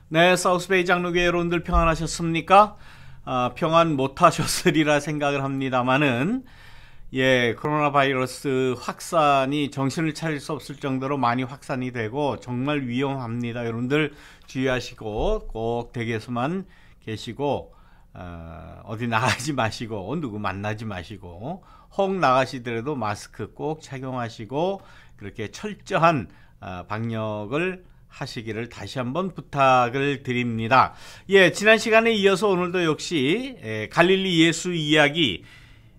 네, 사우스베이 장로교회 여러분들 평안하셨습니까? 평안 못하셨으리라 생각을 합니다만은, 코로나 바이러스 확산이 정신을 차릴 수 없을 정도로 많이 확산이 되고 정말 위험합니다. 여러분들 주의하시고 꼭 댁에서만 계시고 어디 나가지 마시고 누구 만나지 마시고 혹 나가시더라도 마스크 꼭 착용하시고 그렇게 철저한 방역을 하시기를 다시 한번 부탁을 드립니다. 지난 시간에 이어서 오늘도 역시 갈릴리 예수 이야기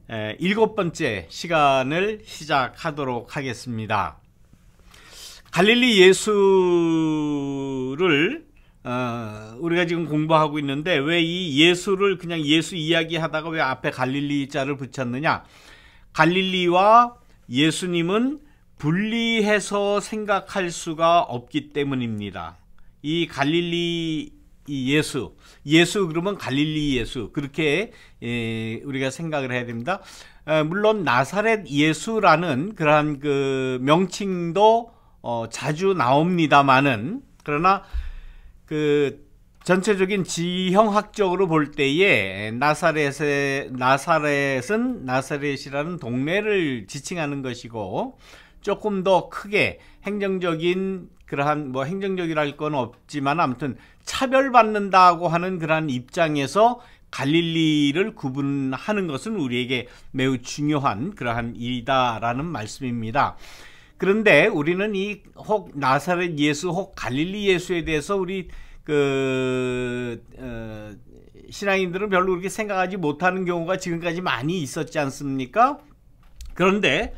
7번째 시간을 시작하도록 하겠습니다. 갈릴리 예수를 우리가 지금 공부하고 있는데 왜 이 예수를 그냥 예수 이야기 하다가 왜 앞에 갈릴리 자를 붙였느냐? 갈릴리와 예수님은 분리해서 생각할 수가 없기 때문입니다. 이 갈릴리 예수 그러면 갈릴리 예수 그렇게 우리가 생각을 해야 됩니다. 물론 나사렛 예수라는 그러한 그 명칭도 자주 나옵니다만은 그러나 그 전체적인 지형학적으로 볼 때에 나사렛은 나사렛이라는 동네를 지칭하는 것이고 조금 더 크게 행정적인 그러한 행정적이랄 건 없지만 아무튼 차별받는다고 하는 그러한 입장에서 갈릴리를 구분하는 것은 우리에게 매우 중요한 그러한 일이다라는 말씀입니다. 그런데 우리는 이 혹 나사렛 예수 혹 갈릴리 예수에 대해서 우리 신앙인들은 별로 그렇게 생각하지 못하는 경우가 지금까지 많이 있었지 않습니까? 그런데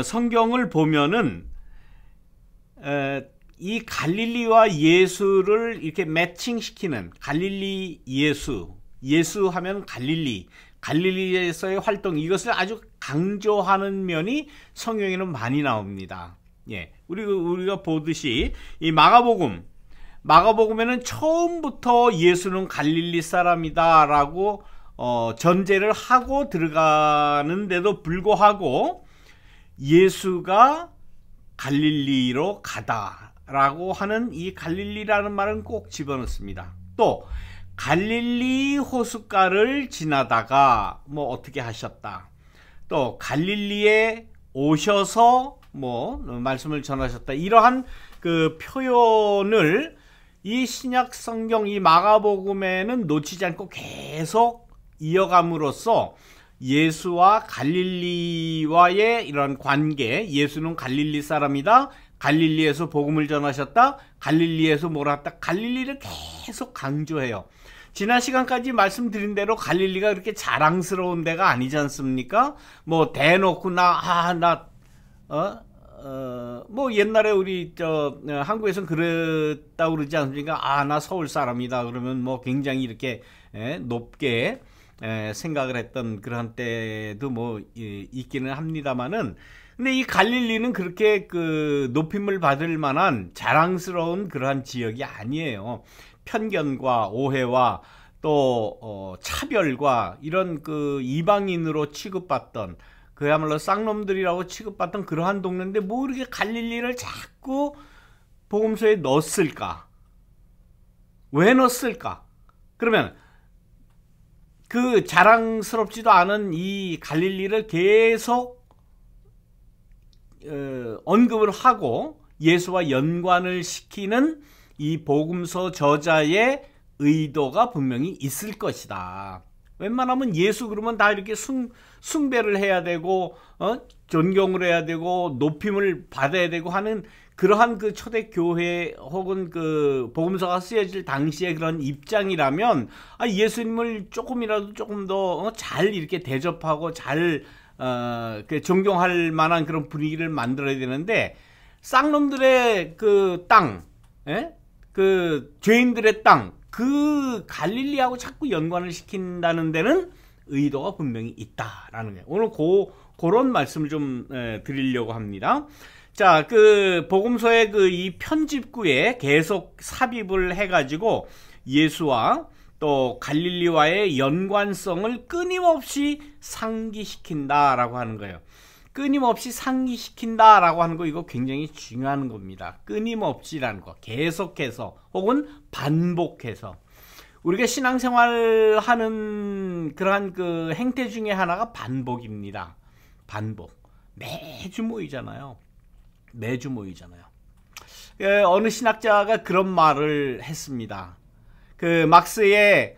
성경을 보면은 이 갈릴리와 예수를 이렇게 매칭시키는 갈릴리 예수 하면 갈릴리에서의 활동 이것을 아주 강조하는 면이 성경에는 많이 나옵니다. 우리가 보듯이 이 마가복음에는 처음부터 예수는 갈릴리 사람이다 라고 전제를 하고 들어가는데도 불구하고 예수가 갈릴리로 가다라고 하는 이 갈릴리라는 말은 꼭 집어넣습니다. 또 갈릴리 호숫가를 지나다가 어떻게 하셨다. 또 갈릴리에 오셔서 말씀을 전하셨다. 이러한 그 표현을 이 신약 성경 이 마가복음에는 놓치지 않고 계속 이어감으로써 예수와 갈릴리와의 이런 관계, 예수는 갈릴리 사람이다. 갈릴리에서 복음을 전하셨다. 갈릴리에서 뭐라 했다. 갈릴리를 계속 강조해요. 지난 시간까지 말씀드린 대로 갈릴리가 그렇게 자랑스러운 데가 아니지 않습니까? 대놓고 옛날에 우리 한국에서는 그랬다고 그러지 않습니까? 나 서울 사람이다. 그러면 굉장히 이렇게 높게 생각을 했던 그런 때도 있기는 합니다만은 근데 이 갈릴리는 그렇게 그 높임을 받을 만한 자랑스러운 그러한 지역이 아니에요. 편견과 오해와 또 차별과 이런 그 이방인으로 취급받던 그야말로 쌍놈들이라고 취급받던 그러한 동네인데 이렇게 갈릴리를 자꾸 복음서에 넣었을까? 왜 넣었을까? 그러면 그 자랑스럽지도 않은 이 갈릴리를 계속 언급을 하고 예수와 연관을 시키는 이 복음서 저자의 의도가 분명히 있을 것이다. 웬만하면 예수 그러면 다 이렇게 숭배를 해야 되고 존경을 해야 되고 높임을 받아야 되고 하는 그러한 그 초대교회 혹은 그 복음서가 쓰여질 당시의 그런 입장이라면 예수님을 조금이라도 조금 더 잘 이렇게 대접하고 잘 존경할 만한 그런 분위기를 만들어야 되는데 쌍놈들의 그 땅, 그 죄인들의 땅, 그 갈릴리하고 자꾸 연관을 시킨다는 데는 의도가 분명히 있다라는 거예요. 오늘 그런 말씀을 좀 드리려고 합니다. 자, 그 복음서의 그 이 편집구에 계속 삽입을 해가지고 예수와 또 갈릴리와의 연관성을 끊임없이 상기시킨다라고 하는 거예요. 끊임없이 상기시킨다라고 하는 거, 이거 굉장히 중요한 겁니다. 끊임없이라는 거, 계속해서 혹은 반복해서. 우리가 신앙생활 하는 그러한 그 행태 중에 하나가 반복입니다. 반복. 매주 모이잖아요. 매주 모이잖아요. 어느 신학자가 그런 말을 했습니다. 그 막스의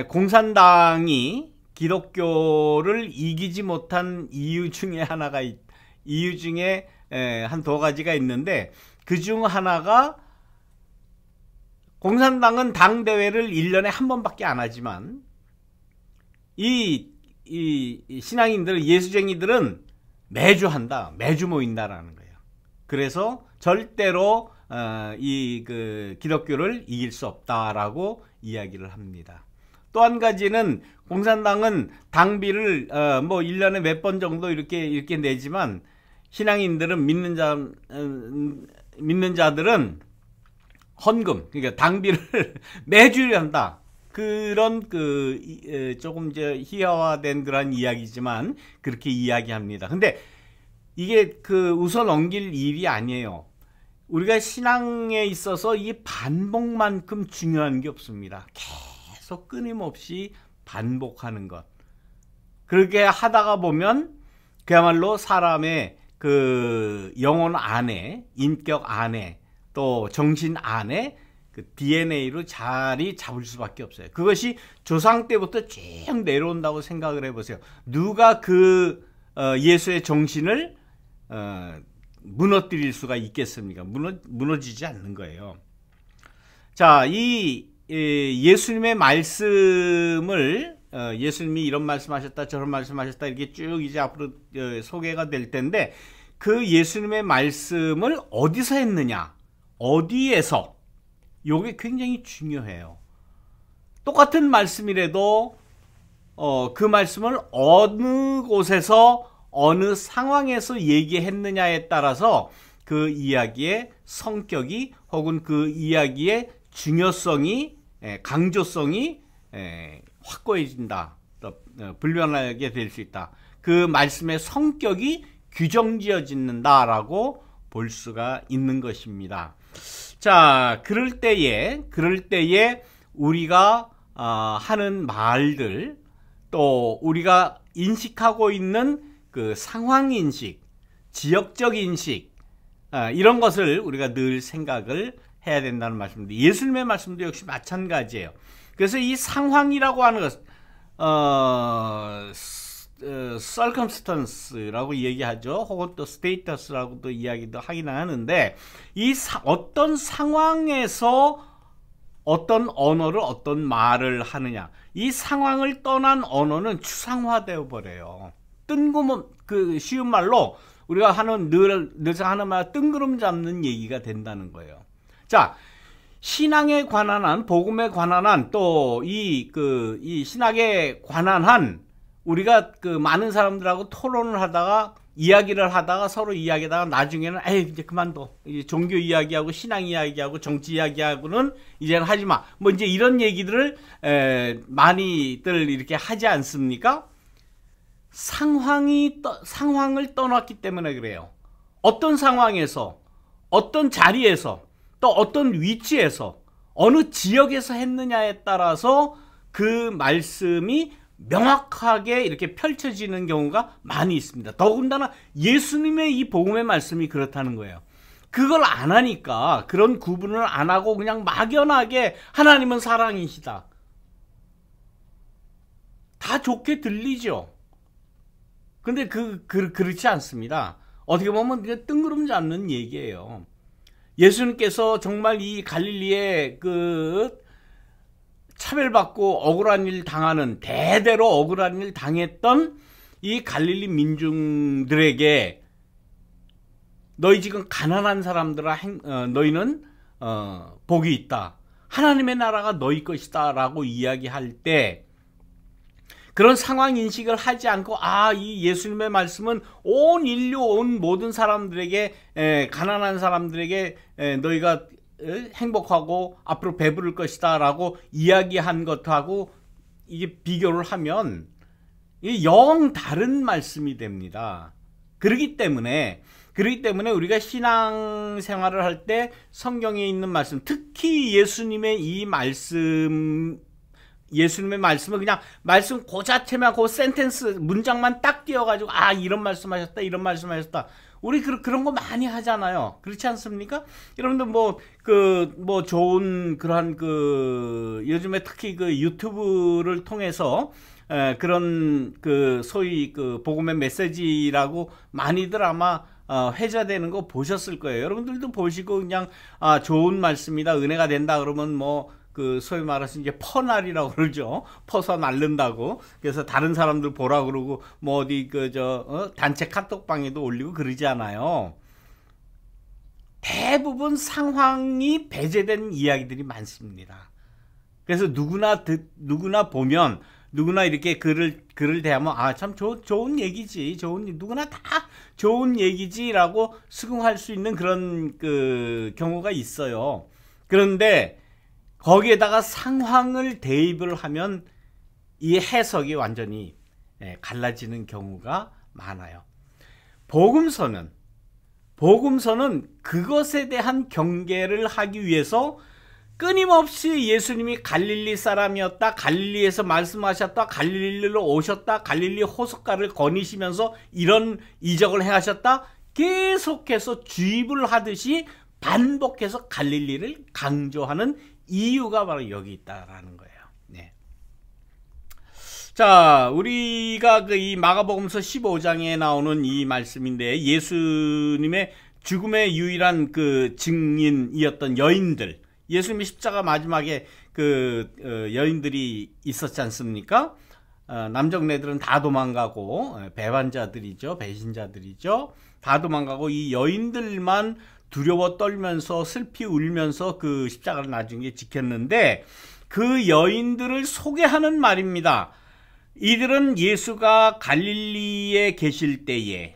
공산당이 기독교를 이기지 못한 이유 중에 하나가 이유 중에 한 두 가지가 있는데, 그 중 하나가 공산당은 당대회를 1년에 한 번밖에 안 하지만 이 신앙인들, 예수쟁이들은 매주 한다, 매주 모인다라는 거예요. 그래서 절대로 그 기독교를 이길 수 없다라고 이야기를 합니다. 또 한 가지는 공산당은 당비를 뭐 1년에 몇 번 정도 이렇게 내지만, 신앙인들은 믿는 자들은 헌금, 그러니까 당비를 매주 한다. 그런 조금 이제 희화화된 그런 이야기지만 그렇게 이야기합니다. 근데 이게 웃어 넘길 일이 아니에요. 우리가 신앙에 있어서 이 반복만큼 중요한 게 없습니다. 계속 끊임없이 반복하는 것. 그렇게 하다가 보면 그야말로 사람의 그 영혼 안에, 인격 안에, 또 정신 안에 그 DNA로 자리 잡을 수밖에 없어요. 그것이 조상 때부터 쭉 내려온다고 생각을 해보세요. 누가 예수의 정신을 무너뜨릴 수가 있겠습니까? 무너지지 않는 거예요. 자, 예수님의 말씀을 예수님이 이런 말씀하셨다, 저런 말씀하셨다, 이렇게 쭉 이제 앞으로 소개가 될 텐데, 그 예수님의 말씀을 어디서 했느냐, 어디에서, 요게 굉장히 중요해요. 똑같은 말씀이라도 그 말씀을 어느 곳에서 어느 상황에서 얘기했느냐에 따라서 그 이야기의 성격이 혹은 그 이야기의 중요성이, 강조성이 확고해진다, 불변하게 될 수 있다. 그 말씀의 성격이 규정지어진다라고 볼 수가 있는 것입니다. 자, 그럴 때에 우리가 하는 말들, 또 우리가 인식하고 있는 그 상황인식, 지역적 인식, 이런 것을 우리가 늘 생각을 해야 된다는 말씀입니다. 예수님의 말씀도 역시 마찬가지예요. 그래서 이 상황이라고 하는 것, circumstance라고 얘기하죠. 혹은 또 status라고도 이야기도 하긴 하는데, 어떤 상황에서 어떤 언어를, 어떤 말을 하느냐, 이 상황을 떠난 언어는 추상화되어 버려요. 쉬운 말로 우리가 늘상 하는 말, 뜬구름 잡는 얘기가 된다는 거예요. 자, 신앙에 관한 한, 복음에 관한 한, 또 이 신학에 관한 한, 우리가 많은 사람들하고 토론을 하다가, 이야기를 하다가, 서로 이야기하다가 나중에는 이제 그만둬, 이제 종교 이야기하고 신앙 이야기하고 정치 이야기하고는 이제는 하지 마, 뭐 이제 이런 얘기들을 많이들 이렇게 하지 않습니까? 상황을 떠났기 때문에 그래요. 어떤 상황에서, 어떤 자리에서, 또 어떤 위치에서, 어느 지역에서 했느냐에 따라서 그 말씀이 명확하게 이렇게 펼쳐지는 경우가 많이 있습니다. 더군다나 예수님의 이 복음의 말씀이 그렇다는 거예요. 그걸 안 하니까, 그런 구분을 안 하고 그냥 막연하게 하나님은 사랑이시다, 다 좋게 들리죠. 근데 그렇지 않습니다. 어떻게 보면 그냥 뜬구름 잡는 얘기예요. 예수님께서 정말 이 갈릴리에 차별받고 억울한 일 당하는, 대대로 억울한 일 당했던 이 갈릴리 민중들에게, 너희 지금 가난한 사람들아, 너희는 복이 있다, 하나님의 나라가 너희 것이다 라고 이야기할 때, 그런 상황 인식을 하지 않고, 이 예수님의 말씀은 온 인류, 온 모든 사람들에게, 가난한 사람들에게 너희가 행복하고 앞으로 배부를 것이다 라고 이야기한 것하고 이게 비교를 하면 이 영 다른 말씀이 됩니다. 그렇기 때문에 우리가 신앙생활을 할 때 성경에 있는 말씀, 특히 예수님의 이 말씀, 예수님의 말씀을 그냥 말씀 그 자체만, 그 센텐스 문장만 딱 띄어가지고 이런 말씀하셨다, 이런 말씀하셨다. 우리 그런 거 많이 하잖아요. 그렇지 않습니까? 여러분들 좋은 그러한 요즘에 특히 유튜브를 통해서 그런 소위 복음의 메시지라고 많이들 아마 회자되는 거 보셨을 거예요. 여러분들도 보시고 그냥 좋은 말씀이다, 은혜가 된다 그러면 소위 말해서 이제 퍼날이라고 그러죠. 퍼서 날른다고. 그래서 다른 사람들 보라 그러고 어디 단체 카톡방에도 올리고 그러지 않아요. 대부분 상황이 배제된 이야기들이 많습니다. 그래서 누구나 보면, 누구나 이렇게 글을 대하면 참 좋은 얘기지, 누구나 다 좋은 얘기지라고 수긍할 수 있는 그런 경우가 있어요. 그런데 거기에다가 상황을 대입을 하면 이 해석이 완전히 갈라지는 경우가 많아요. 복음서는 그것에 대한 경계를 하기 위해서 끊임없이 예수님이 갈릴리 사람이었다, 갈릴리에서 말씀하셨다, 갈릴리로 오셨다, 갈릴리 호숫가를 거니시면서 이런 이적을 행하셨다, 계속해서 주입을 하듯이 반복해서 갈릴리를 강조하는 이유가 바로 여기 있다라는 거예요. 네. 자, 우리가 이 마가복음서 15장에 나오는 이 말씀인데, 예수님의 죽음의 유일한 증인이었던 여인들, 예수님의 십자가 마지막에 여인들이 있었지 않습니까? 남정네들은 다 도망가고, 배반자들이죠, 배신자들이죠, 다 도망가고, 이 여인들만 두려워 떨면서 슬피 울면서 십자가를 나중에 지켰는데, 그 여인들을 소개하는 말입니다. 이들은 예수가 갈릴리에 계실 때에,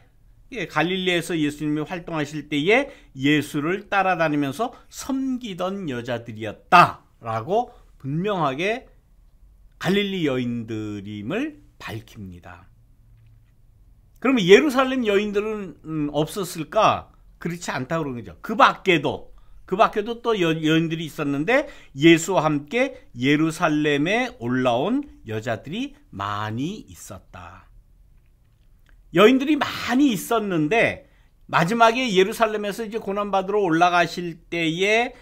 갈릴리에서 예수님이 활동하실 때에 예수를 따라다니면서 섬기던 여자들이었다라고 분명하게 갈릴리 여인들임을 밝힙니다. 그러면 예루살렘 여인들은 없었을까? 그렇지 않다고 그러는 거죠. 그 밖에도 또 여인들이 있었는데, 예수와 함께 예루살렘에 올라온 여자들이 많이 있었다. 여인들이 많이 있었는데, 마지막에 예루살렘에서 이제 고난받으러 올라가실 때에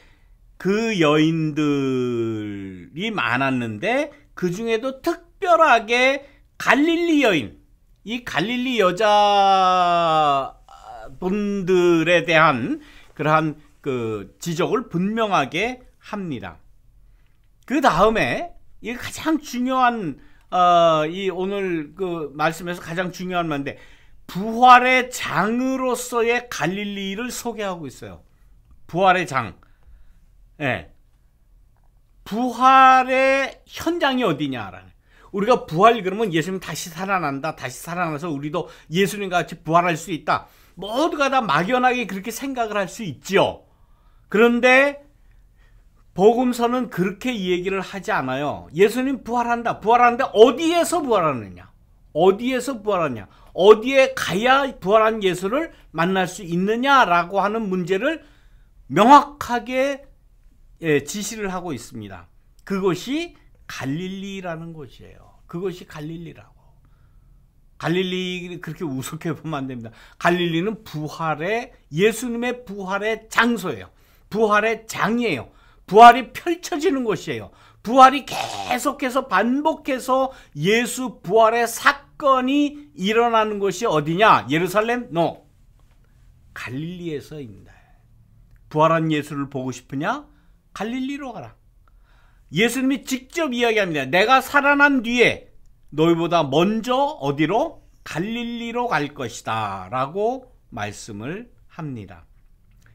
그 여인들이 많았는데, 그 중에도 특별하게 갈릴리 여인, 이 갈릴리 여자분들에 대한 그러한 지적을 분명하게 합니다. 그 다음에 이 가장 중요한 이 오늘 말씀에서 가장 중요한 말인데, 부활의 장으로서의 갈릴리를 소개하고 있어요. 부활의 장. 예. 부활의 현장이 어디냐라는. 우리가 부활 그러면 예수님 다시 살아난다, 다시 살아나서 우리도 예수님과 같이 부활할 수 있다, 모두가 다 막연하게 그렇게 생각을 할 수 있죠. 그런데 복음서는 그렇게 얘기를 하지 않아요. 예수님 부활하는데 어디에서 부활하느냐, 어디에 가야 부활한 예수를 만날 수 있느냐라고 하는 문제를 명확하게 지시를 하고 있습니다. 그것이 갈릴리라는 곳이에요. 그것이 갈릴리라고. 갈릴리 그렇게 우습게 보면 안 됩니다. 갈릴리는 예수님의 부활의 장소예요. 부활의 장이에요. 부활이 펼쳐지는 곳이에요. 부활이 계속해서 반복해서 예수 부활의 사건이 일어나는 곳이 어디냐? 예루살렘? No. 갈릴리에서입니다. 부활한 예수를 보고 싶으냐? 갈릴리로 가라. 예수님이 직접 이야기합니다. 내가 살아난 뒤에 너희보다 먼저 어디로? 갈릴리로 갈 것이다 라고 말씀을 합니다.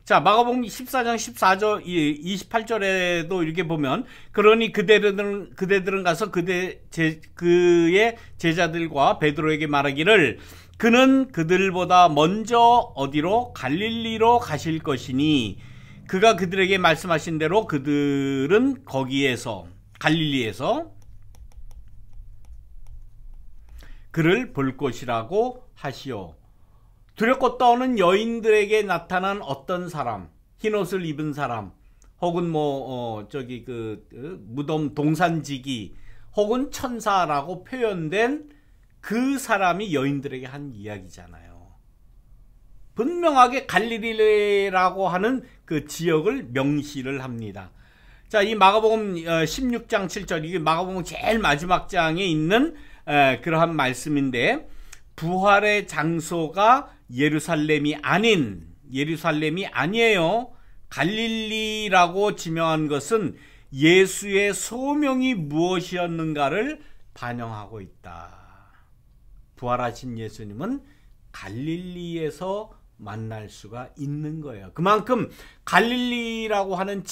자, 마가복음 14장 14절 28절에도 이렇게 보면, 그러니 그대들은 가서 그의 제자들과 베드로에게 말하기를, 그는 그들보다 먼저 어디로? 갈릴리로 가실 것이니, 그가 그들에게 말씀하신 대로 그들은 거기에서, 갈릴리에서 그를 볼 것이라고 하시오. 두렵고 떠는 여인들에게 나타난 어떤 사람, 흰옷을 입은 사람, 혹은 무덤 동산지기, 혹은 천사라고 표현된 그 사람이 여인들에게 한 이야기잖아요. 분명하게 갈릴리라고 하는 그 지역을 명시를 합니다. 자, 이 마가복음 16장 7절, 이게 마가복음 제일 마지막 장에 있는 그러한 말씀인데, 부활의 장소가 예루살렘이 아니에요. 갈릴리라고 지명한 것은 예수의 소명이 무엇이었는가를 반영하고 있다. 부활하신 예수님은 갈릴리에서 만날 수가 있는 거예요. 그만큼 갈릴리라고 하는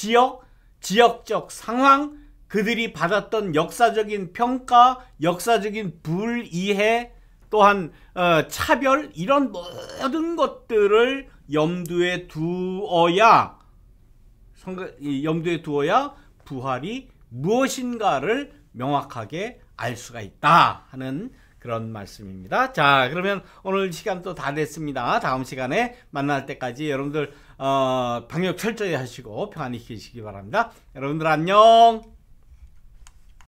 지역적 상황, 그들이 받았던 역사적인 평가, 역사적인 불이해, 또한 차별, 이런 모든 것들을 염두에 두어야 부활이 무엇인가를 명확하게 알 수가 있다 하는 그런 말씀입니다. 자, 그러면 오늘 시간도 다 됐습니다. 다음 시간에 만날 때까지 여러분들 방역 철저히 하시고 평안히 계시기 바랍니다. 여러분들 안녕.